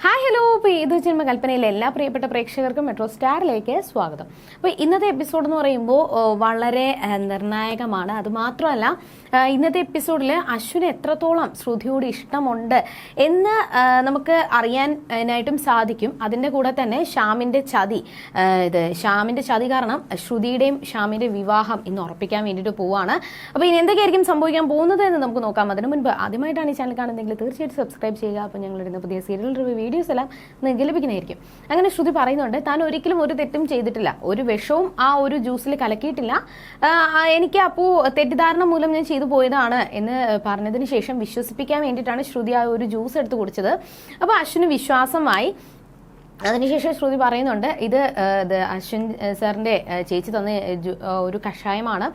Hi hello. ഇപ്പോൾ ഏത് ജന്മ കൽപ്പനയിലെ എല്ലാ പ്രിയപ്പെട്ട പ്രേക്ഷകർക്കും മെട്രോ സ്റ്റാറിലേക്ക് സ്വാഗതം. അപ്പോൾ ഇന്നത്തെ എപ്പിസോഡ് എന്ന് പറയുമ്പോൾ വളരെ നിർണായകമാണ്. അതുമാത്രമല്ല, ഇന്നത്തെ എപ്പിസോഡിൽ അശ്വിന് എത്രത്തോളം ശ്രുതിയോട് ഇഷ്ടമുണ്ട് എന്ന് നമുക്ക് അറിയാനായിട്ടും സാധിക്കും. അതിൻ്റെ കൂടെ തന്നെ ഷ്യാമിൻ്റെ ചതി കാരണം ശ്രുതിയുടെയും ഷ്യാമിൻ്റെ വിവാഹം ഇന്ന് ഉറപ്പിക്കാൻ വേണ്ടിയിട്ട് പോവുകയാണ്. അപ്പോൾ ഇനി എന്തൊക്കെയായിരിക്കും സംഭവിക്കാൻ പോകുന്നത് എന്ന് നമുക്ക് നോക്കാം. അതിനു മുൻപ് ആദ്യമായിട്ടാണ് ഈ ചാനൽ കാണുന്നതെങ്കിൽ തീർച്ചയായിട്ടും സബ്സ്ക്രൈബ് ചെയ്യുക. അപ്പോൾ ഞങ്ങളിടുന്ന പുതിയ സീരിയൽ റിവ്യൂ വീഡിയോസ് എല്ലാം നിങ്ങൾക്ക് ലഭിക്കുന്നതായിരിക്കും. അങ്ങനെ ശ്രുതി പറയുന്നുണ്ട്, താൻ ഒരിക്കലും ഒരു തെറ്റും ചെയ്തിട്ടില്ല, ഒരു വിഷവും ആ ഒരു ജ്യൂസിൽ കലക്കിയിട്ടില്ല, എനിക്ക് അപ്പോൾ തെറ്റിദ്ധാരണ മൂലം ഞാൻ ചെയ്തു പോയതാണ് എന്ന് പറഞ്ഞതിന് ശേഷം വിശ്വസിപ്പിക്കാൻ വേണ്ടിയിട്ടാണ് ശ്രുതി ആ ഒരു ജ്യൂസ് എടുത്ത് കുടിച്ചത്. അപ്പോൾ അശ്വിന് വിശ്വാസമായി. അതിനുശേഷം ശ്രുതി പറയുന്നുണ്ട്, ഇത് അശ്വിൻ സാറിൻ്റെ ചേച്ചി തന്ന ഒരു കഷായമാണ്,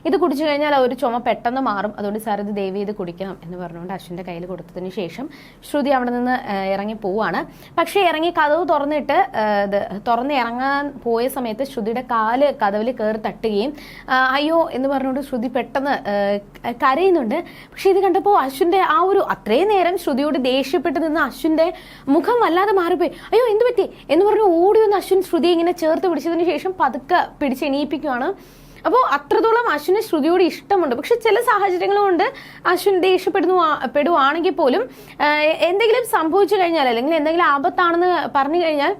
ഇത് കുടിച്ചു കഴിഞ്ഞാൽ ഒരു ചുമ പെട്ടെന്ന് മാറും, അതുകൊണ്ട് സാർ ഇത് ദയവ് ചെയ്ത് കുടിക്കണം എന്ന് പറഞ്ഞുകൊണ്ട് അശ്വിൻ്റെ കയ്യിൽ കൊടുത്തതിന് ശേഷം ശ്രുതി അവിടെ നിന്ന് ഇറങ്ങി പോവാണ്. പക്ഷേ ഇറങ്ങി കതവ് തുറന്ന് ഇറങ്ങാൻ പോയ സമയത്ത് ശ്രുതിയുടെ കാല് കതവിൽ കയറി തട്ടുകയും അയ്യോ എന്ന് പറഞ്ഞുകൊണ്ട് ശ്രുതി പെട്ടെന്ന് കരയുന്നുണ്ട്. പക്ഷെ ഇത് കണ്ടപ്പോൾ അശ്വിൻ്റെ ആ ഒരു അത്രയും നേരം ശ്രുതിയോട് ദേഷ്യപ്പെട്ട് നിന്ന് അശ്വിൻ്റെ മുഖം വല്ലാതെ മാറിപ്പോയി. അയ്യോ എന്ത് പറ്റി എന്ന് പറഞ്ഞു ഓടി വന്ന് അശ്വിൻ ശ്രുതി ഇങ്ങനെ ചേർത്ത് പിടിച്ചതിന് ശേഷം പതുക്കെ പിടിച്ചെണീപ്പിക്കുകയാണ്. അപ്പോൾ അത്രത്തോളം അശ്വിന് ശ്രുതിയോട് ഇഷ്ടമുണ്ട്. പക്ഷെ ചില സാഹചര്യങ്ങൾ കൊണ്ട് അശ്വിൻ ദേഷ്യപ്പെടുവാണെങ്കിൽ പോലും എന്തെങ്കിലും സംഭവിച്ചു കഴിഞ്ഞാൽ അല്ലെങ്കിൽ എന്തെങ്കിലും ആപത്താണെന്ന് പറഞ്ഞു കഴിഞ്ഞാൽ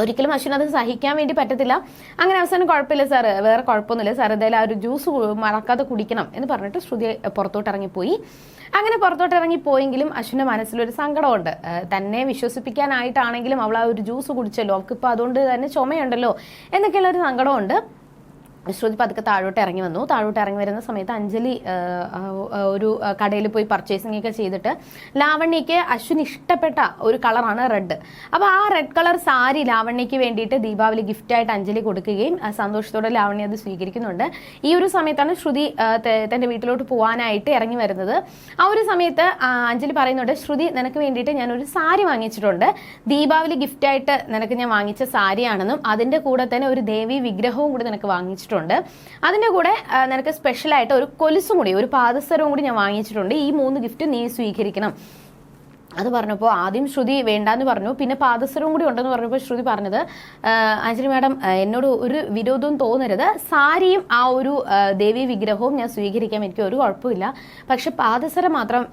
ഒരിക്കലും അശ്വിൻ അത് സഹിക്കാൻ വേണ്ടി പറ്റത്തില്ല. അങ്ങനെ അവസാനം കുഴപ്പമില്ല സാർ, വേറെ കുഴപ്പമൊന്നുമില്ല സാർ, എന്തായാലും ആ ഒരു ജ്യൂസ് മറക്കാതെ കുടിക്കണം എന്ന് പറഞ്ഞിട്ട് ശ്രുതി പുറത്തോട്ട് ഇറങ്ങിപ്പോയി. അങ്ങനെ പുറത്തോട്ട് ഇറങ്ങിപ്പോയെങ്കിലും അശ്വിൻ്റെ മനസ്സിലൊരു സങ്കടമുണ്ട്. തന്നെ വിശ്വസിപ്പിക്കാനായിട്ടാണെങ്കിലും അവൾ ആ ഒരു ജ്യൂസ് കുടിച്ചല്ലോ, അവൾക്കിപ്പോൾ അതുകൊണ്ട് തന്നെ ചുമയുണ്ടല്ലോ എന്നൊക്കെയുള്ള ഒരു സങ്കടമുണ്ട്. ശ്രുതി പതുക്കെ താഴോട്ട് ഇറങ്ങി വന്നു. താഴോട്ട് ഇറങ്ങി വരുന്ന സമയത്ത് അഞ്ജലി ഒരു കടയിൽ പോയി പർച്ചേസിംഗ് ഒക്കെ ചെയ്തിട്ട് ലാവണ്യയ്ക്ക് അശ്വിന് ഇഷ്ടപ്പെട്ട ഒരു കളറാണ് റെഡ്. അപ്പോൾ ആ റെഡ് കളർ സാരി ലാവണ്യയ്ക്ക് വേണ്ടിയിട്ട് ദീപാവലി ഗിഫ്റ്റായിട്ട് അഞ്ജലി കൊടുക്കുകയും സന്തോഷത്തോടെ ലാവണ്യ അത് സ്വീകരിക്കുന്നുണ്ട്. ഈ ഒരു സമയത്താണ് ശ്രുതി തൻ്റെ വീട്ടിലോട്ട് പോകാനായിട്ട് ഇറങ്ങി വരുന്നത്. ആ ഒരു സമയത്ത് അഞ്ജലി പറയുന്നുണ്ട്, ശ്രുതി നിനക്ക് വേണ്ടിയിട്ട് ഞാനൊരു സാരി വാങ്ങിച്ചിട്ടുണ്ട്, ദീപാവലി ഗിഫ്റ്റായിട്ട് നിനക്ക് ഞാൻ വാങ്ങിച്ച സാരിയാണെന്നും അതിൻ്റെ കൂടെ തന്നെ ഒരു ദേവി വിഗ്രഹവും കൂടി നിനക്ക് വാങ്ങിച്ചിട്ടുണ്ട്, അതിന്റെ കൂടെ നിനക്ക് സ്പെഷ്യലായിട്ട് ഒരു കൊലുസും കൂടി ഒരു പാദസരവും കൂടി ഞാൻ വാങ്ങിച്ചിട്ടുണ്ട്, ഈ 3 ഗിഫ്റ്റ് നീ സ്വീകരിക്കണം. അത് പറഞ്ഞപ്പോൾ ആദ്യം ശ്രുതി വേണ്ടാന്ന് പറഞ്ഞു. പിന്നെ പാദസരവും കൂടി ഉണ്ടെന്ന് പറഞ്ഞപ്പോൾ ശ്രുതി പറഞ്ഞത്, അഞ്ജലി മാഡം എന്നോട് ഒരു വിരോധവും തോന്നരുത്, സാരിയും ആ ഒരു ദേവി വിഗ്രഹവും ഞാൻ സ്വീകരിക്കാം, എനിക്ക് ഒരു കുഴപ്പമില്ല, പക്ഷെ പാദസരം മാത്രം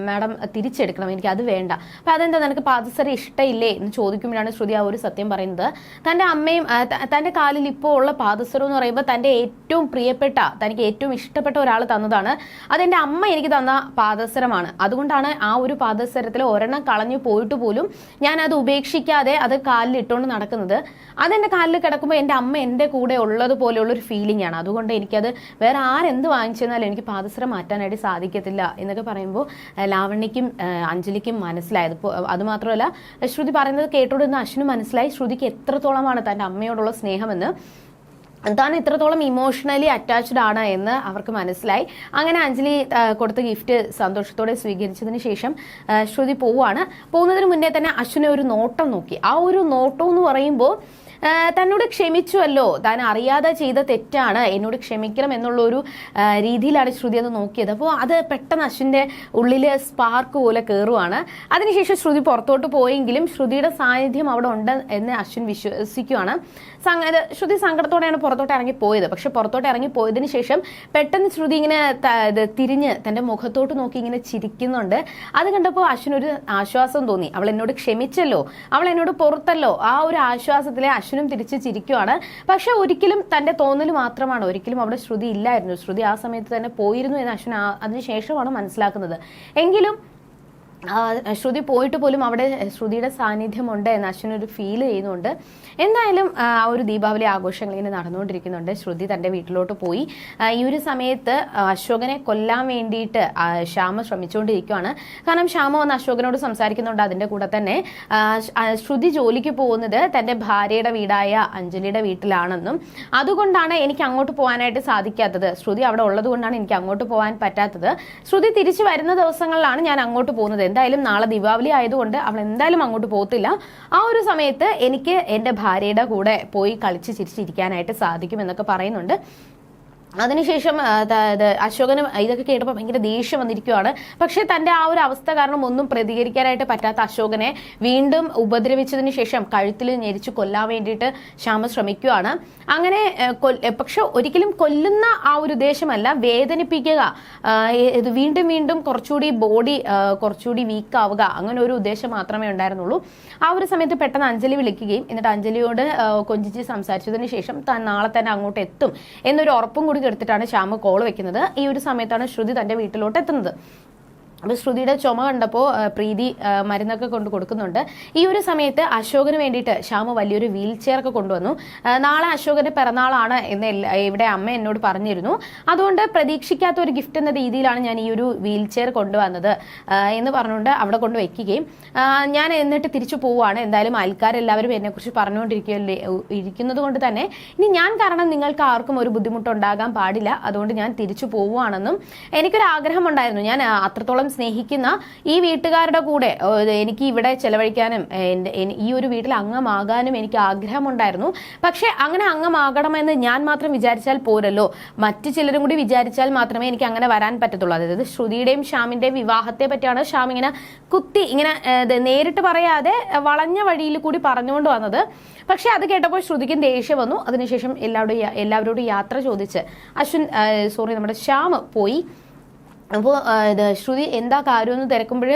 മാഡം തിരിച്ചെടുക്കണം, എനിക്ക് അത് വേണ്ട. അപ്പം അതെന്താ നിനക്ക് പാദസരം ഇഷ്ടമില്ലേ എന്ന് ചോദിക്കുമ്പോഴാണ് ശ്രുതി ആ ഒരു സത്യം പറയുന്നത്. തൻ്റെ അമ്മയും തൻ്റെ കാലിൽ ഇപ്പോൾ ഉള്ള പാദസരം എന്ന് പറയുമ്പോൾ തൻ്റെ ഏറ്റവും പ്രിയപ്പെട്ട, തനിക്ക് ഏറ്റവും ഇഷ്ടപ്പെട്ട ഒരാൾ തന്നതാണ്, അതെൻ്റെ അമ്മ എനിക്ക് തന്ന പാദസരമാണ്, അതുകൊണ്ടാണ് ആ ഒരു പാദസരത്തിൽ ഒരെണ്ണം കളഞ്ഞു പോയിട്ട് പോലും ഞാൻ അത് ഉപേക്ഷിക്കാതെ അത് കാലിൽ ഇട്ടുകൊണ്ട് നടക്കുന്നത്. അതെൻ്റെ കാലിൽ കിടക്കുമ്പോൾ എൻ്റെ അമ്മ എൻ്റെ കൂടെ ഉള്ളതുപോലെയുള്ളൊരു ഫീലിംഗ് ആണ്, അതുകൊണ്ട് എനിക്കത് വേറെ ആരെന്ത് വാങ്ങിച്ചെന്നാലും എനിക്ക് പാദസരം മാറ്റാനായിട്ട് സാധിക്കത്തില്ല എന്നൊക്കെ പറയുമ്പോൾ ലാവണ്യയ്ക്കും അഞ്ജലിക്കും മനസ്സിലായത്. അതുമാത്രമല്ല ശ്രുതി പറയുന്നത് കേട്ടോടുന്ന അശ്വിന് മനസ്സിലായി ശ്രുതിക്ക് എത്രത്തോളമാണ് തൻ്റെ അമ്മയോടുള്ള സ്നേഹമെന്ന്, താൻ ഇത്രത്തോളം ഇമോഷണലി അറ്റാച്ച്ഡ് ആണ് എന്ന് അവർക്ക് മനസ്സിലായി. അങ്ങനെ അഞ്ജലി കൊടുത്ത ഗിഫ്റ്റ് സന്തോഷത്തോടെ സ്വീകരിച്ചതിന് ശേഷം ശ്രുതി പോകുന്നതിന് മുന്നേ തന്നെ അശ്വിനെ ഒരു നോട്ടം നോക്കി. ആ ഒരു നോട്ടം എന്ന് പറയുമ്പോൾ തന്നോട് ക്ഷമിച്ചുവല്ലോ, താൻ അറിയാതെ ചെയ്ത തെറ്റാണ്, എന്നോട് ക്ഷമിക്കണം എന്നുള്ളൊരു രീതിയിലാണ് ശ്രുതി അത് നോക്കിയത്. അപ്പോൾ അത് പെട്ടെന്ന് അശ്വിൻ്റെ ഉള്ളിൽ സ്പാർക്ക് പോലെ കയറുവാണ്. അതിനുശേഷം ശ്രുതി പുറത്തോട്ട് പോയെങ്കിലും ശ്രുതിയുടെ സാന്നിധ്യം അവിടെ ഉണ്ട് എന്ന് അശ്വിൻ വിശ്വസിക്കുകയാണ്. ശ്രുതി സങ്കടത്തോടെയാണ് പുറത്തോട്ട് ഇറങ്ങിപ്പോയത്. പക്ഷെ പുറത്തോട്ട് ഇറങ്ങിപ്പോയതിന് ശേഷം പെട്ടെന്ന് ശ്രുതി ഇങ്ങനെ തിരിഞ്ഞ് തൻ്റെ മുഖത്തോട്ട് നോക്കി ഇങ്ങനെ ചിരിക്കുന്നുണ്ട്. അത് കണ്ടപ്പോൾ അശ്വിനൊരു ആശ്വാസം തോന്നി. അവൾ എന്നോട് ക്ഷമിച്ചല്ലോ, അവൾ എന്നോട് പുറത്തല്ലോ, ആ ഒരു ആശ്വാസത്തിലെ അശ്വിനും തിരിച്ച് ചിരിക്കുവാണ്. പക്ഷെ ഒരിക്കലും തൻ്റെ തോന്നൽ മാത്രമാണ്, ഒരിക്കലും അവിടെ ശ്രുതി ഇല്ലായിരുന്നു, ശ്രുതി ആ സമയത്ത് തന്നെ പോയിരുന്നു എന്ന് അശ്വിൻ അതിനുശേഷമാണ് മനസ്സിലാക്കുന്നത്. എങ്കിലും ശ്രുതി പോയിട്ട് പോലും അവിടെ ശ്രുതിയുടെ സാന്നിധ്യമുണ്ട് എന്ന് അശ്വിനൊരു ഫീൽ ചെയ്യുന്നുണ്ട്. എന്തായാലും ആ ഒരു ദീപാവലി ആഘോഷങ്ങൾ ഇങ്ങനെ നടന്നുകൊണ്ടിരിക്കുന്നുണ്ട്. ശ്രുതി തൻ്റെ വീട്ടിലോട്ട് പോയി. ഈ ഒരു സമയത്ത് അശോകനെ കൊല്ലാൻ വേണ്ടിയിട്ട് ശ്യാമ ശ്രമിച്ചുകൊണ്ടിരിക്കുകയാണ്. കാരണം ശ്യാമ വന്ന് അശോകനോട് സംസാരിക്കുന്നുണ്ട്. അതിൻ്റെ കൂടെ തന്നെ ശ്രുതി ജോലിക്ക് പോകുന്നത് തൻ്റെ ഭാര്യയുടെ വീടായ അഞ്ജലിയുടെ വീട്ടിലാണെന്നും അതുകൊണ്ടാണ് എനിക്ക് അങ്ങോട്ട് പോകാനായിട്ട് സാധിക്കാത്തത്, ശ്രുതി അവിടെ ഉള്ളത് കൊണ്ടാണ് എനിക്ക് അങ്ങോട്ട് പോകാൻ പറ്റാത്തത്, ശ്രുതി തിരിച്ചു വരുന്ന ദിവസങ്ങളിലാണ് ഞാൻ അങ്ങോട്ട് പോകുന്നത്, എന്തായാലും നാളെ ദീപാവലി ആയതുകൊണ്ട് അവൾ എന്തായാലും അങ്ങോട്ട് പോകത്തില്ല, ആ ഒരു സമയത്ത് എനിക്ക് എൻ്റെ ഭാര്യയുടെ കൂടെ പോയി കളിച്ച് ചിരിച്ചിരിക്കാനായിട്ട് സാധിക്കും എന്നൊക്കെ പറയുന്നുണ്ട്. അതിനുശേഷം അശോകന് ഇതൊക്കെ കേട്ടപ്പോൾ ഭയങ്കര ദേഷ്യം വന്നിരിക്കുകയാണ്. പക്ഷെ തന്റെ ആ ഒരു അവസ്ഥ കാരണം ഒന്നും പ്രതികരിക്കാനായിട്ട് പറ്റാത്ത അശോകനെ വീണ്ടും ഉപദ്രവിച്ചതിന് ശേഷം കഴുത്തിൽ ഞെരിച്ച് കൊല്ലാൻ വേണ്ടിയിട്ട് ശ്യാമ ശ്രമിക്കുകയാണ്. അങ്ങനെ പക്ഷെ ഒരിക്കലും കൊല്ലുന്ന ആ ഒരു ഉദ്ദേശമല്ല, വേദനിപ്പിക്കുക, ഇത് വീണ്ടും വീണ്ടും കുറച്ചുകൂടി ബോഡി കുറച്ചുകൂടി വീക്ക് ആവുക, അങ്ങനെ ഒരു ഉദ്ദേശം മാത്രമേ ഉണ്ടായിരുന്നുള്ളൂ. ആ ഒരു സമയത്ത് പെട്ടെന്ന് അഞ്ജലി വിളിക്കുകയും എന്നിട്ട് അഞ്ജലിയോട് കൊഞ്ചിച്ച് സംസാരിച്ചതിന് ശേഷം താൻ നാളെ തന്നെ അങ്ങോട്ട് എത്തും എന്നൊരു ഉറപ്പും കൂടി എടുത്തിട്ടാണ് ശ്യാമ കോൾ വെക്കുന്നത്. ഈ ഒരു സമയത്താണ് ശ്രുതി തന്റെ വീട്ടിലോട്ട് എത്തുന്നത്. അപ്പോൾ ശ്രുതിയുടെ ചുമ കണ്ടപ്പോൾ പ്രീതി മരുന്നൊക്കെ കൊണ്ട് കൊടുക്കുന്നുണ്ട്. ഈ ഒരു സമയത്ത് അശോകന് വേണ്ടിയിട്ട് ശ്യാമ വലിയൊരു വീൽ ചെയർ ഒക്കെ കൊണ്ടുവന്നു. നാളെ അശോകന്റെ പിറന്നാളാണ് എന്ന് ഇവിടെ അമ്മ എന്നോട് പറഞ്ഞിരുന്നു. അതുകൊണ്ട് പ്രതീക്ഷിക്കാത്ത ഒരു ഗിഫ്റ്റ് എന്ന രീതിയിലാണ് ഞാൻ ഈ ഒരു വീൽ ചെയർ കൊണ്ടുവന്നത് എന്ന് പറഞ്ഞുകൊണ്ട് അവിടെ കൊണ്ട് വെക്കുകയും ഞാൻ എന്നിട്ട് തിരിച്ചു പോവുകയാണ്. എന്തായാലും അയൽക്കാരെല്ലാവരും എന്നെക്കുറിച്ച് ഇരിക്കുന്നത് കൊണ്ട് തന്നെ ഇനി ഞാൻ കാരണം നിങ്ങൾക്ക് ആർക്കും ഒരു ബുദ്ധിമുട്ടുണ്ടാകാൻ പാടില്ല, അതുകൊണ്ട് ഞാൻ തിരിച്ചു പോവുകയാണെന്നും എനിക്കൊരു ആഗ്രഹമുണ്ടായിരുന്നു. ഞാൻ അത്രത്തോളം സ്നേഹിക്കുന്ന ഈ വീട്ടുകാരുടെ കൂടെ എനിക്ക് ഇവിടെ ചെലവഴിക്കാനും ഈ ഒരു വീട്ടിൽ അംഗമാകാനും എനിക്ക് ആഗ്രഹമുണ്ടായിരുന്നു. പക്ഷെ അങ്ങനെ അംഗമാകണമെന്ന് ഞാൻ മാത്രം വിചാരിച്ചാൽ പോരല്ലോ, മറ്റു ചിലരും കൂടി വിചാരിച്ചാൽ മാത്രമേ എനിക്ക് അങ്ങനെ വരാൻ പറ്റത്തുള്ളൂ. അതായത് ശ്രുതിയുടെയും ശ്യാമിന്റെയും വിവാഹത്തെ പറ്റിയാണ് ശ്യാം ഇങ്ങനെ ഇങ്ങനെ നേരിട്ട് പറയാതെ വളഞ്ഞ വഴിയിൽ കൂടി പറഞ്ഞുകൊണ്ട് വന്നത്. പക്ഷെ അത് കേട്ടപ്പോൾ ശ്രുതിക്കും ദേഷ്യം വന്നു. അതിനുശേഷം എല്ലാവരോടും യാത്ര ചോദിച്ച് നമ്മുടെ ശ്യാം പോയി. അപ്പോൾ ശ്രുതി എന്താ കാര്യമെന്ന് തിരക്കുമ്പോൾ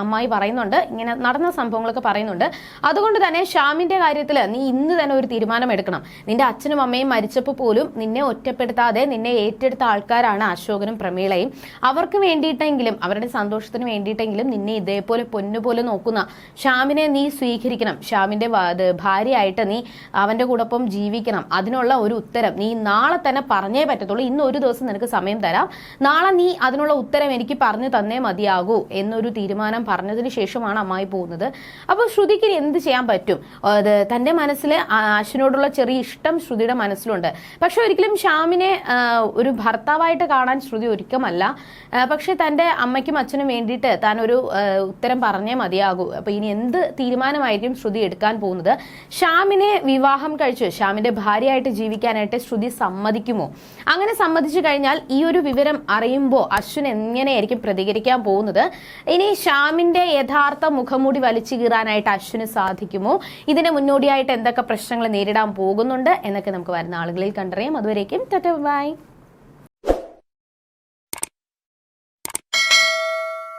അമ്മായി പറയുന്നുണ്ട്, ഇങ്ങനെ നടന്ന സംഭവങ്ങളൊക്കെ പറയുന്നുണ്ട്. അതുകൊണ്ട് തന്നെ ശ്യാമിന്റെ കാര്യത്തിൽ നീ ഇന്ന് തന്നെ ഒരു തീരുമാനം എടുക്കണം. നിന്റെ അച്ഛനും അമ്മയും മരിച്ചപ്പോൾ പോലും നിന്നെ ഒറ്റപ്പെടുത്താതെ നിന്നെ ഏറ്റെടുത്ത ആൾക്കാരാണ് അശോകനും പ്രമീളയും. അവർക്ക് വേണ്ടിയിട്ടെങ്കിലും അവരുടെ സന്തോഷത്തിന് വേണ്ടിയിട്ടെങ്കിലും നിന്നെ ഇതേപോലെ പൊന്നുപോലെ നോക്കുന്ന ശ്യാമിനെ നീ സ്വീകരിക്കണം. ശ്യാമിന്റെ ഭാര്യയായിട്ട് നീ അവന്റെ കൂടൊപ്പം ജീവിക്കണം. അതിനുള്ള ഒരു ഉത്തരം നീ നാളെ തന്നെ പറഞ്ഞേ പറ്റത്തുള്ളൂ. ഇന്ന് ഒരു ദിവസം നിനക്ക് സമയം തരാം. നാളെ നീ അതിനുള്ള ഉത്തരം എനിക്ക് പറഞ്ഞു തന്നേ മതിയാകൂ എന്നൊരു തീരുമാനം പറഞ്ഞതിന് ശേഷമാണ് അമ്മായി പോകുന്നത്. അപ്പോൾ ശ്രുതിക്ക് എന്ത് ചെയ്യാൻ പറ്റും? തന്റെ മനസ്സിൽ അശ്വിനോടുള്ള ചെറിയ ഇഷ്ടം ശ്രുതിയുടെ മനസ്സിലുണ്ട്. പക്ഷെ ഒരിക്കലും ശ്യാമിനെ ഒരു ഭർത്താവായിട്ട് കാണാൻ ശ്രുതി ഒരുക്കമല്ല. പക്ഷെ തന്റെ അമ്മയ്ക്കും അച്ഛനും വേണ്ടിയിട്ട് താൻ ഒരു ഉത്തരം പറഞ്ഞേ മതിയാകൂ. അപ്പൊ ഇനി എന്ത് തീരുമാനമായിരിക്കും ശ്രുതി എടുക്കാൻ പോകുന്നത്? ശ്യാമിനെ വിവാഹം കഴിച്ചു ശ്യാമിന്റെ ഭാര്യയായിട്ട് ജീവിക്കാനായിട്ട് ശ്രുതി സമ്മതിക്കുമോ? അങ്ങനെ സമ്മതിച്ചു കഴിഞ്ഞാൽ ഈ ഒരു വിവരം അറിയുമ്പോൾ അശ്വിൻ എങ്ങനെയായിരിക്കും പ്രതികരിക്കാൻ പോകുന്നത്? ഇനി ശ്യാമിന്റെ യഥാർത്ഥ മുഖംമൂടി വലിച്ചു കീറാനായിട്ട് അശ്വിന് സാധിക്കുമോ? ഇതിന് മുന്നോടിയായിട്ട് എന്തൊക്കെ പ്രശ്നങ്ങൾ നേരിടാൻ പോകുന്നുണ്ട് എന്നൊക്കെ നമുക്ക് വരുന്ന ആളുകളിൽ കണ്ടറിയാം. അതുവരേക്കും ബൈ.